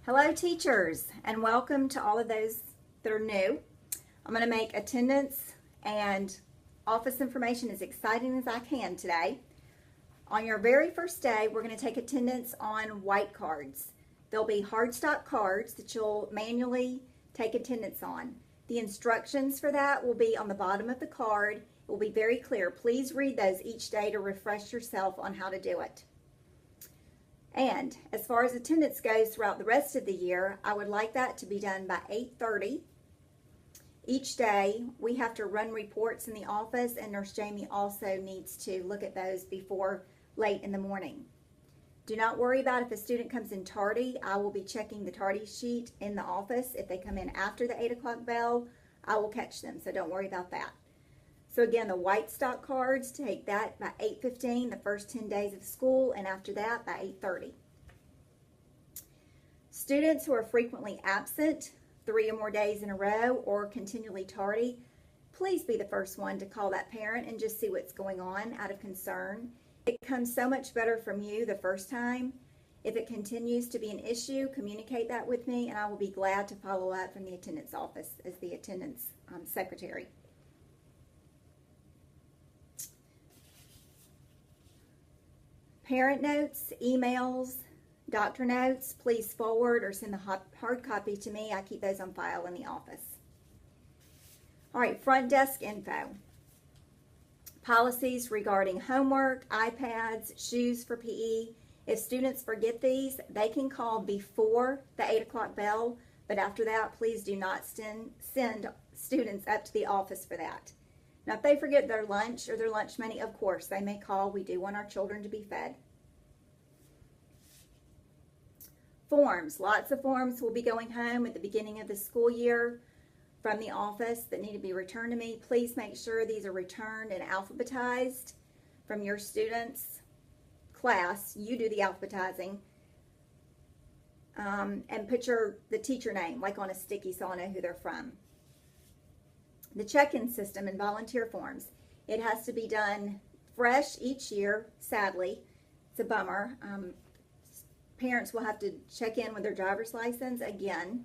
Hello teachers, and welcome to all of those that are new. I'm going to make attendance and office information as exciting as I can today. On your very first day, we're going to take attendance on white cards. There'll be hardstock cards that you'll manually take attendance on. The instructions for that will be on the bottom of the card. It will be very clear. Please read those each day to refresh yourself on how to do it. And as far as attendance goes throughout the rest of the year, I would like that to be done by 8:30. Each day, we have to run reports in the office, and Nurse Jamie also needs to look at those before late in the morning. Do not worry about if a student comes in tardy. I will be checking the tardy sheet in the office. If they come in after the 8 o'clock bell, I will catch them, so don't worry about that. So again, the white stock cards, take that by 8:15, the first 10 days of school, and after that by 8:30. Students who are frequently absent, 3 or more days in a row, or continually tardy, please be the first one to call that parent and just see what's going on out of concern. It comes so much better from you the first time. If it continues to be an issue, communicate that with me, and I will be glad to follow up from the attendance office as the attendance secretary. Parent notes, emails, doctor notes, please forward or send the hard copy to me. I keep those on file in the office. All right, front desk info. Policies regarding homework, iPads, shoes for PE. If students forget these, they can call before the 8 o'clock bell, but after that, please do not send students up to the office for that. Now, if they forget their lunch or their lunch money, of course, they may call. We do want our children to be fed. Forms. Lots of forms will be going home at the beginning of the school year from the office that need to be returned to me. Please make sure these are returned and alphabetized from your students' class. You do the alphabetizing. And put the teacher name, like on a sticky, so I know who they're from. The check-in system and volunteer forms. It has to be done fresh each year, sadly. It's a bummer. Parents will have to check in with their driver's license again,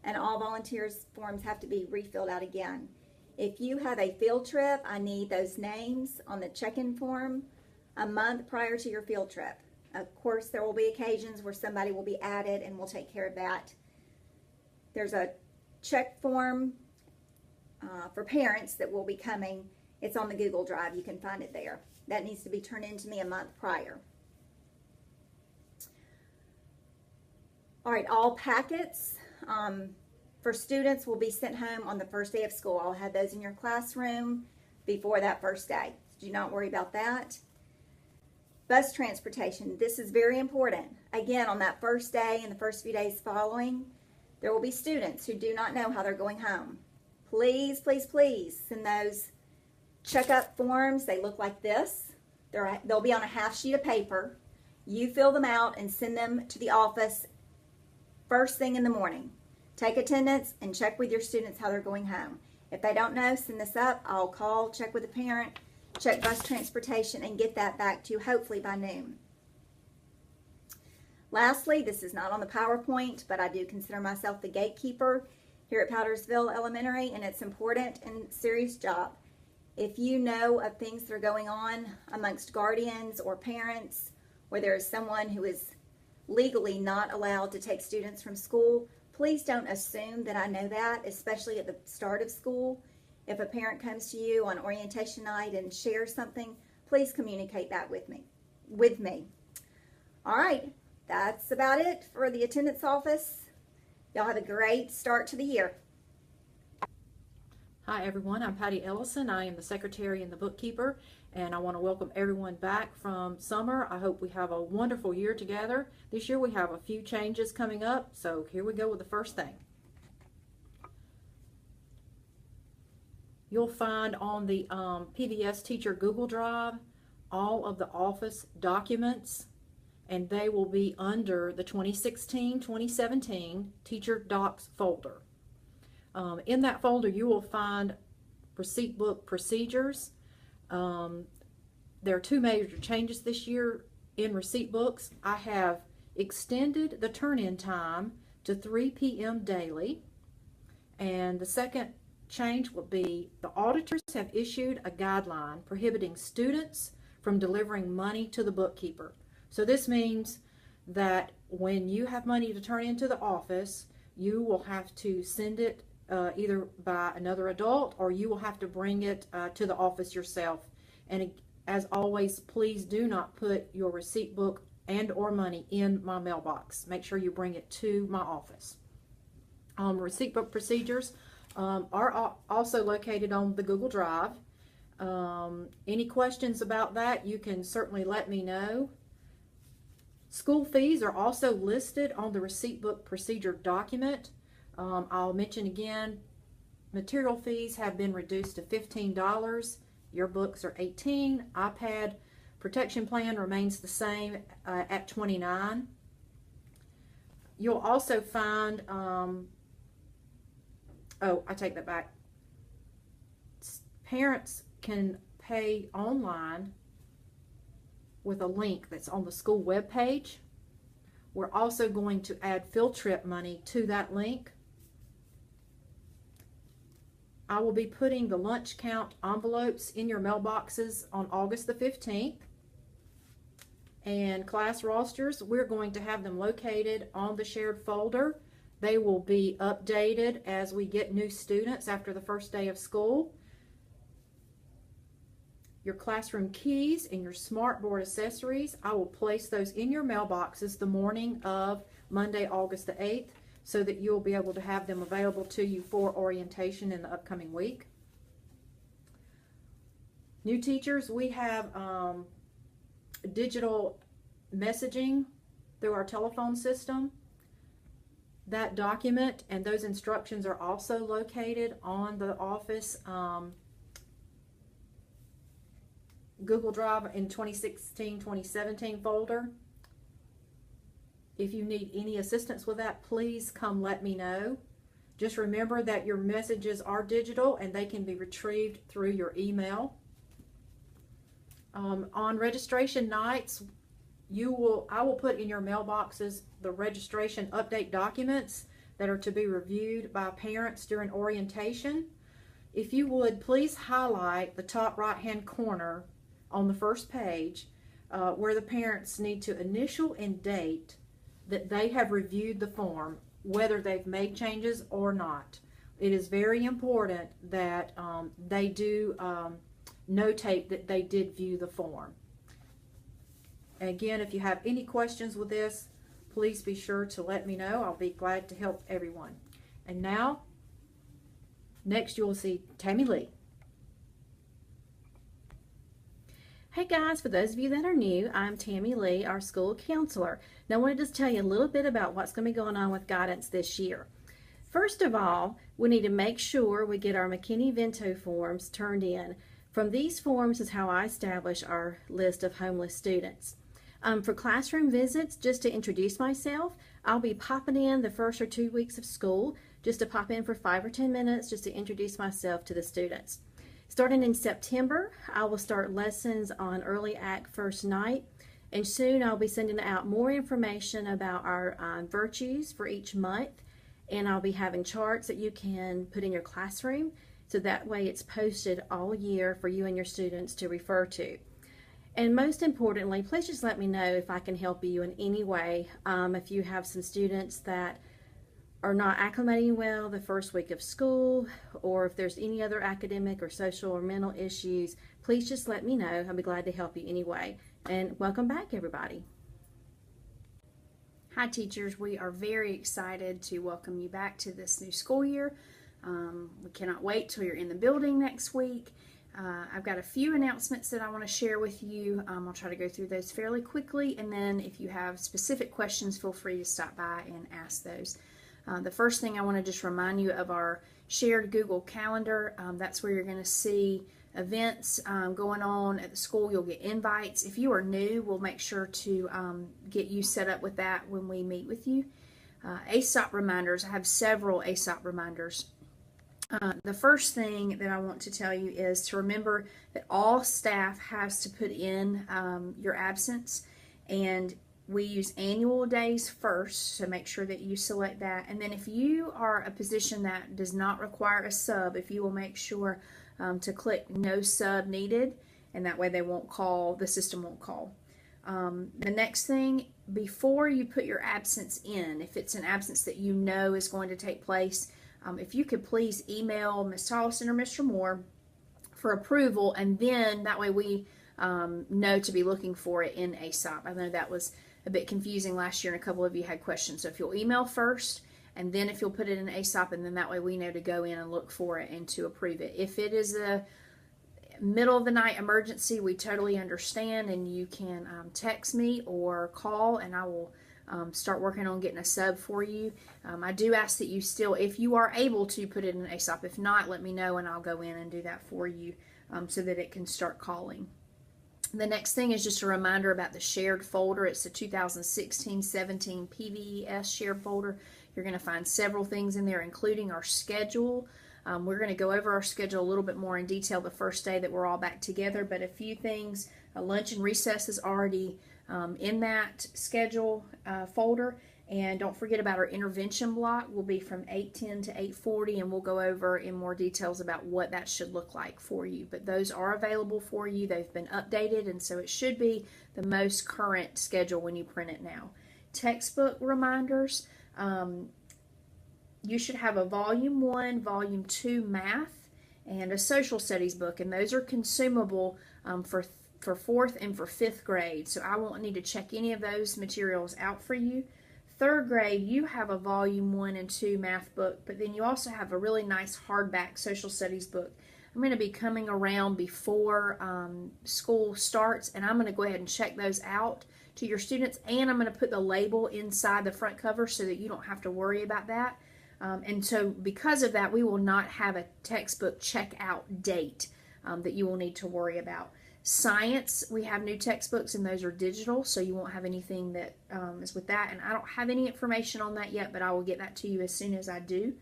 and all volunteers forms have to be refilled out again. If you have a field trip, I need those names on the check-in form a month prior to your field trip. Of course, there will be occasions where somebody will be added, and we'll take care of that. There's a check form for parents that will be coming. It's on the Google Drive. You can find it there. That needs to be turned in to me a month prior. All right, all packets for students will be sent home on the first day of school. I'll have those in your classroom before that first day. Do not worry about that. Bus transportation. This is very important. Again, on that first day and the first few days following, there will be students who do not know how they're going home. Please, please, please send those checkup forms. They look like this. They'll be on a half sheet of paper. You fill them out and send them to the office first thing in the morning. Take attendance and check with your students how they're going home. If they don't know, send this up. I'll call, check with the parent, check bus transportation, and get that back to you hopefully by noon. Lastly, this is not on the PowerPoint, but I do consider myself the gatekeeper here at Powdersville Elementary, and it's important and serious job. If you know of things that are going on amongst guardians or parents, where there is someone who is legally not allowed to take students from school, please don't assume that I know that, especially at the start of school. If a parent comes to you on orientation night and shares something, please communicate that with me. All right, that's about it for the attendance office. Y'all have a great start to the year. Hi everyone, I'm Patty Ellison. I am the secretary and the bookkeeper, and I want to welcome everyone back from summer. I hope we have a wonderful year together. This year we have a few changes coming up, so here we go with the first thing. You'll find on the PBS Teacher Google Drive all of the office documents, and they will be under the 2016-2017 Teacher Docs folder. In that folder, you will find receipt book procedures. There are two major changes this year in receipt books. I have extended the turn-in time to 3 p.m. daily. And the second change will be the auditors have issued a guideline prohibiting students from delivering money to the bookkeeper. So this means that when you have money to turn into the office, you will have to send it either by another adult, or you will have to bring it to the office yourself. And as always, please do not put your receipt book and or money in my mailbox. Make sure you bring it to my office. Receipt book procedures are also located on the Google Drive. Any questions about that, you can certainly let me know. School fees are also listed on the receipt book procedure document. I'll mention again, material fees have been reduced to $15. Your books are $18. iPad protection plan remains the same at $29. You'll also find, oh, I take that back. Parents can pay online with a link that's on the school webpage. We're also going to add field trip money to that link. I will be putting the lunch count envelopes in your mailboxes on August the 15th. And class rosters, we're going to have them located on the shared folder. They will be updated as we get new students after the first day of school. Your classroom keys and your smartboard accessories, I will place those in your mailboxes the morning of Monday, August the 8th, so that you'll be able to have them available to you for orientation in the upcoming week. New teachers, we have digital messaging through our telephone system. That document and those instructions are also located on the office Google Drive in 2016-2017 folder. If you need any assistance with that, please come let me know. Just remember that your messages are digital and they can be retrieved through your email. On registration nights, I will put in your mailboxes the registration update documents that are to be reviewed by parents during orientation. If you would, please highlight the top right hand corner on the first page where the parents need to initial and date that they have reviewed the form, whether they've made changes or not. It is very important that they do notate that they did view the form. And again, if you have any questions with this, please be sure to let me know. I'll be glad to help everyone. And now, next you will see Tammy Lee. Hey guys, for those of you that are new, I'm Tammy Lee, our school counselor. Now I want to just tell you a little bit about what's going to be going on with guidance this year. First of all, we need to make sure we get our McKinney-Vento forms turned in. From these forms is how I establish our list of homeless students. For classroom visits, just to introduce myself, I'll be popping in the first or 2 weeks of school, just to pop in for 5 or 10 minutes just to introduce myself to the students. Starting in September, I will start lessons on Early Act First Night, and soon I'll be sending out more information about our virtues for each month, and I'll be having charts that you can put in your classroom, so that way it's posted all year for you and your students to refer to. And most importantly, please just let me know if I can help you in any way. If you have some students that are not acclimating well the first week of school, or if there's any other academic or social or mental issues, please just let me know. I'll be glad to help you anyway. And welcome back, everybody. Hi teachers, we are very excited to welcome you back to this new school year. We cannot wait till you're in the building next week. I've got a few announcements that I want to share with you. I'll try to go through those fairly quickly, and then if you have specific questions, feel free to stop by and ask those. The first thing I want to just remind you of our shared Google Calendar. That's where you're going to see events going on at the school. You'll get invites. If you are new, we'll make sure to get you set up with that when we meet with you. ASOP reminders. I have several ASOP reminders. The first thing that I want to tell you is to remember that all staff has to put in your absence, and We use annual days first, so make sure that you select that. And then if you are a position that does not require a sub, if you will make sure to click no sub needed, and that way they won't call, the system won't call. The next thing, before you put your absence in, if it's an absence that you know is going to take place, if you could please email Ms. Tolleson or Mr. Moore for approval, and then that way we know to be looking for it in ASOP. I know that was a bit confusing last year and a couple of you had questions. So if you'll email first, and then if you'll put it in ASOP, and then that way we know to go in and look for it and to approve it. If it is a middle of the night emergency, we totally understand, and you can text me or call, and I will start working on getting a sub for you. I do ask that you still, if you are able to, put it in ASOP. If not, let me know and I'll go in and do that for you so that it can start calling. The next thing is just a reminder about the shared folder. It's the 2016-17 PVES shared folder. You're going to find several things in there, including our schedule. We're going to go over our schedule a little bit more in detail the first day that we're all back together, but a few things. Lunch and recess is already in that schedule folder. And don't forget about our intervention block. Will be from 8:10 to 8:40, and we'll go over in more details about what that should look like for you. But those are available for you. They've been updated, and so it should be the most current schedule when you print it now. Textbook reminders. You should have a Volume 1, Volume 2 Math, and a Social Studies book, and those are consumable for 4th and for 5th grade. So I won't need to check any of those materials out for you. 3rd grade, you have a Volume 1 and 2 math book, but then you also have a really nice hardback social studies book. I'm going to be coming around before school starts, and I'm going to go ahead and check those out to your students, and I'm going to put the label inside the front cover so that you don't have to worry about that. And so because of that, we will not have a textbook checkout date that you will need to worry about. Science, we have new textbooks, and those are digital, so you won't have anything that is with that. And I don't have any information on that yet, but I will get that to you as soon as I do.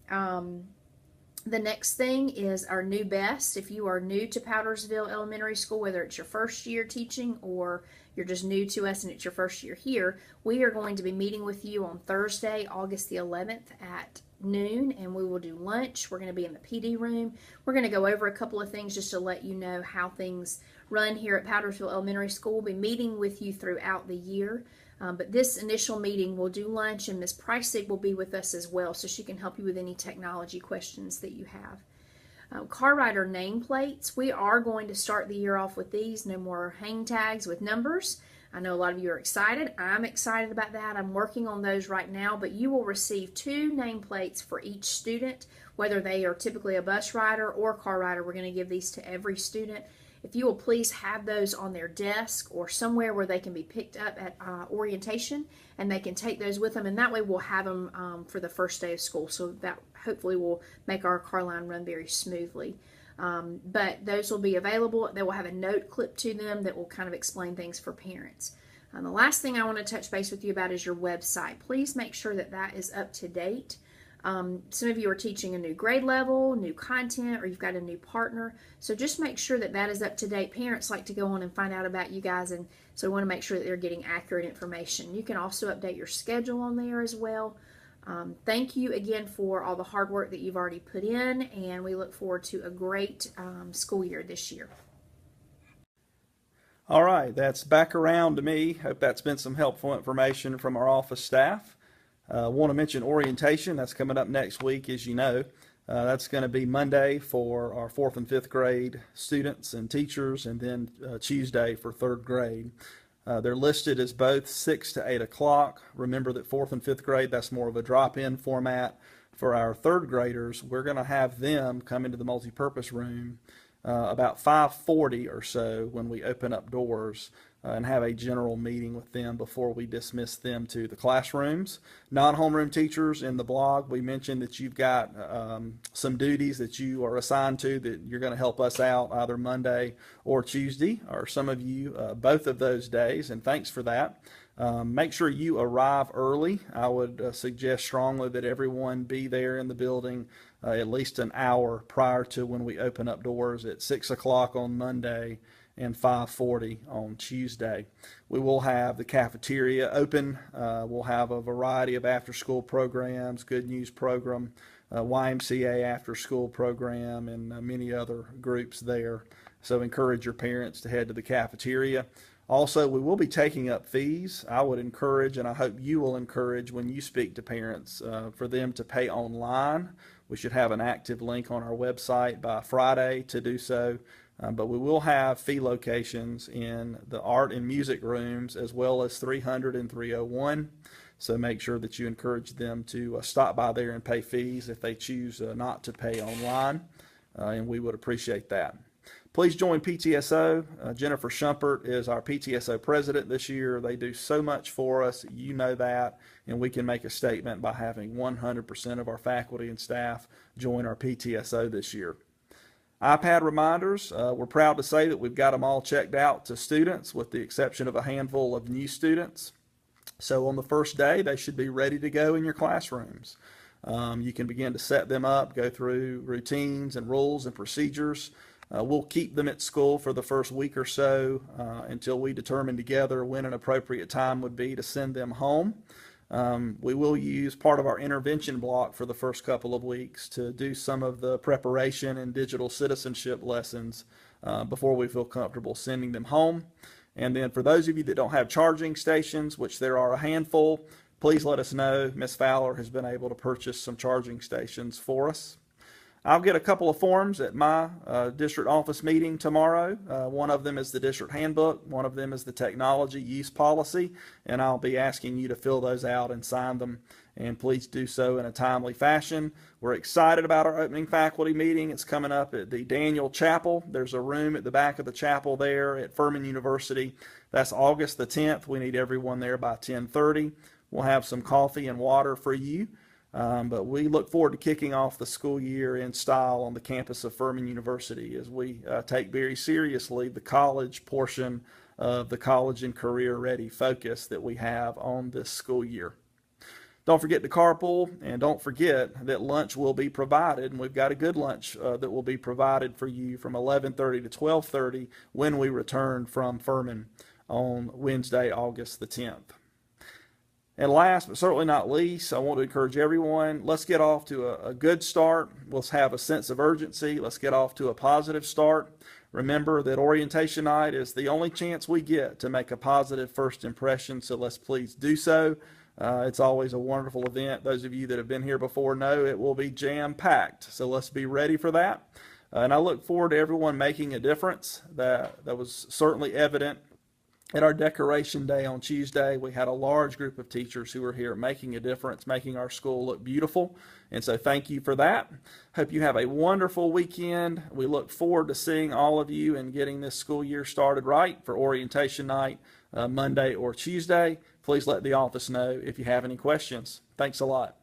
The next thing is our new BEST. If you are new to Powdersville Elementary School, whether it's your first year teaching or you're just new to us and it's your first year here, we are going to be meeting with you on Thursday, August the 11th at noon, and we will do lunch. We're going to be in the PD room. We're going to go over a couple of things just to let you know how things run here at Powdersville Elementary School. We'll be meeting with you throughout the year, but this initial meeting we'll do lunch, and Ms. Preissig will be with us as well, so she can help you with any technology questions that you have. Car rider nameplates. We are going to start the year off with these. No more hang tags with numbers. I know a lot of you are excited. I'm excited about that. I'm working on those right now, but you will receive 2 nameplates for each student, whether they are typically a bus rider or car rider. We're going to give these to every student. If you will please have those on their desk or somewhere where they can be picked up at orientation, and they can take those with them, and that way we'll have them for the first day of school, so that hopefully will make our car line run very smoothly. But those will be available. They will have a note clipped to them that will kind of explain things for parents. The last thing I want to touch base with you about is your website. Please make sure that that is up to date. Some of you are teaching a new grade level, new content, or you've got a new partner. So just make sure that that is up to date. Parents like to go on and find out about you guys, and so we want to make sure that they're getting accurate information. You can also update your schedule on there as well. Thank you again for all the hard work that you've already put in, and we look forward to a great school year this year. All right, that's back around to me. Hope that's been some helpful information from our office staff. I want to mention orientation. That's coming up next week, as you know. That's going to be Monday for our 4th and 5th grade students and teachers, and then Tuesday for 3rd grade. They're listed as both 6 to 8 o'clock. Remember that 4th and 5th grade, that's more of a drop-in format. For our 3rd graders, we're going to have them come into the multipurpose room about 5:40 or so when we open up doors and have a general meeting with them before we dismiss them to the classrooms. Non-homeroom teachers, in the blog, we mentioned that you've got some duties that you are assigned to that you're going to help us out either Monday or Tuesday, or some of you both of those days, and thanks for that. Make sure you arrive early. I would suggest strongly that everyone be there in the building at least an hour prior to when we open up doors at 6 o'clock on Monday and 5:40 on Tuesday. We will have the cafeteria open. We'll have a variety of after-school programs, Good News program, YMCA after-school program, and many other groups there. So encourage your parents to head to the cafeteria. Also, we will be taking up fees. I would encourage, and I hope you will encourage when you speak to parents, for them to pay online. We should have an active link on our website by Friday to do so. But we will have fee locations in the art and music rooms as well as 300 and 301. So make sure that you encourage them to stop by there and pay fees if they choose not to pay online, and we would appreciate that. Please join PTSO. Jennifer Schumpert is our PTSO president this year. They do so much for us, you know that, and we can make a statement by having 100% of our faculty and staff join our PTSO this year. iPad reminders, we're proud to say that we've got them all checked out to students with the exception of a handful of new students. So on the first day, they should be ready to go in your classrooms. You can begin to set them up, go through routines and rules and procedures. We'll keep them at school for the first week or so until we determine together when an appropriate time would be to send them home. We will use part of our intervention block for the first couple of weeks to do some of the preparation and digital citizenship lessons before we feel comfortable sending them home. And then for those of you that don't have charging stations, which there are a handful, please let us know. Ms. Fowler has been able to purchase some charging stations for us. I'll get a couple of forms at my district office meeting tomorrow. One of them is the district handbook. One of them is the technology use policy. And I'll be asking you to fill those out and sign them. And please do so in a timely fashion. We're excited about our opening faculty meeting. It's coming up at the Daniel Chapel. There's a room at the back of the chapel there at Furman University. That's August the 10th. We need everyone there by 10:30. We'll have some coffee and water for you. But we look forward to kicking off the school year in style on the campus of Furman University as we take very seriously the college portion of the college and career ready focus that we have on this school year. Don't forget to carpool, and don't forget that lunch will be provided, and we've got a good lunch that will be provided for you from 11:30 to 12:30 when we return from Furman on Wednesday, August the 10th. And last but certainly not least, I want to encourage everyone, let's get off to a good start. Let's have a sense of urgency. Let's get off to a positive start. Remember that orientation night is the only chance we get to make a positive first impression, so let's please do so. It's always a wonderful event. Those of you that have been here before know it will be jam-packed, so let's be ready for that. And I look forward to everyone making a difference. That was certainly evident at our decoration day on Tuesday. We had a large group of teachers who were here making a difference, making our school look beautiful. And so thank you for that. Hope you have a wonderful weekend. We look forward to seeing all of you and getting this school year started right for orientation night, Monday or Tuesday. Please let the office know if you have any questions. Thanks a lot.